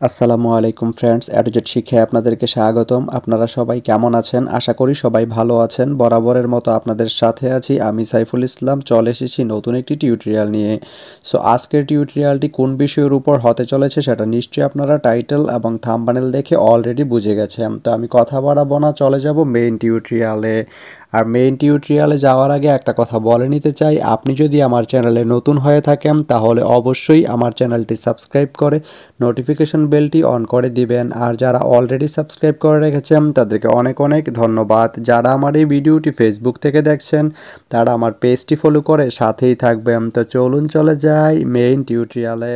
আসসালামু আলাইকুম ফ্রেন্ডস, অ্যাডুজেট শিক্ষায় আপনাদেরকে স্বাগতম। আপনারা সবাই কেমন আছেন? আশা করি সবাই ভালো আছেন। বরাবরের মতো আপনাদের সাথে আছি আমি সাইফুল ইসলাম। চলে এসেছি নতুন একটি টিউটোরিয়াল নিয়ে। সো আজকের টিউটোরিয়ালটি কোন বিষয়ের উপর হতে চলেছে সেটা নিশ্চয়ই আপনারা টাইটেল এবং থাম্বনেল দেখে অলরেডি বুঝে গেছেন। তো আমি কথা বাড়াবো না, চলে যাব মেইন টিউটোরিয়ালে। আর মেইন টিউটোরিয়ালে যাওয়ার আগে একটা কথা বলে নিতে চাই, আপনি যদি আমার চ্যানেলে নতুন হয়ে থাকেন তাহলে অবশ্যই আমার চ্যানেলটি সাবস্ক্রাইব করে নোটিফিকেশন বেলটি অন করে দিবেন। আর যারা অলরেডি সাবস্ক্রাইব করে রেখেছেন তাদেরকে অনেক অনেক ধন্যবাদ। যারা আমার এই ভিডিওটি ফেসবুক থেকে দেখছেন তারা আমার পেজটি ফলো করে সাথেই থাকবেন। তো চলুন চলে যাই মেইন টিউটোরিয়ালে।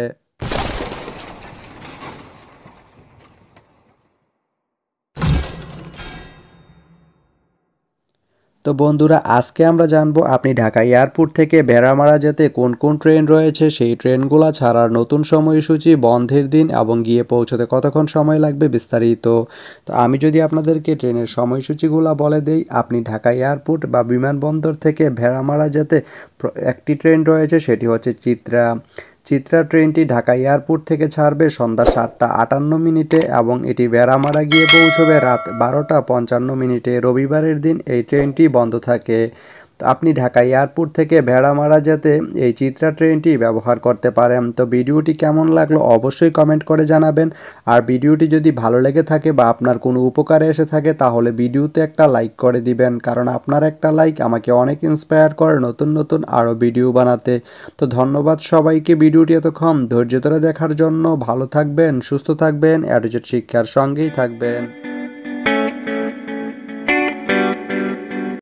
তো বন্ধুরা, আজকে আমরা জানবো আপনি ঢাকা এয়ারপোর্ট থেকে ভেড়ামারা যেতে কোন কোন ট্রেন রয়েছে, সেই ট্রেনগুলো ছাড়ার নতুন সময়সূচি, বন্ধের দিন এবং গিয়ে পৌঁছতে কতক্ষণ সময় লাগবে বিস্তারিত। তো আমি যদি আপনাদেরকে ট্রেনের সময়সূচিগুলো বলে দেই, আপনি ঢাকা এয়ারপোর্ট বা বিমানবন্দর থেকে ভেড়ামারা যেতে একটি ট্রেন রয়েছে, সেটি হচ্ছে চিত্রা ট্রেনটি ঢাকা এয়ারপোর্ট থেকে ছাড়বে সন্ধ্যা 7:58 এবং এটি ভেড়ামারা গিয়ে পৌঁছবে রাত 12:55। রবিবারের দিন এই ট্রেনটি বন্ধ থাকে। তো আপনি ঢাকা এয়ারপোর্ট থেকে ভেড়ামারা যেতে এই চিত্রা ট্রেনটি ব্যবহার করতে পারেন। তো ভিডিওটি কেমন লাগলো অবশ্যই কমেন্ট করে জানাবেন। আর ভিডিওটি যদি ভালো লেগে থাকে বা আপনার কোনো উপকারে এসে থাকে তাহলে ভিডিওতে একটা লাইক করে দিবেন, কারণ আপনার একটা লাইক আমাকে অনেক ইন্সপায়ার করে নতুন নতুন আরও ভিডিও বানাতে। তো ধন্যবাদ সবাইকে ভিডিওটি এতক্ষণ ধৈর্য ধরে দেখার জন্য। ভালো থাকবেন, সুস্থ থাকবেন, অ্যাডুজেট শিক্ষার সঙ্গেই থাকবেন।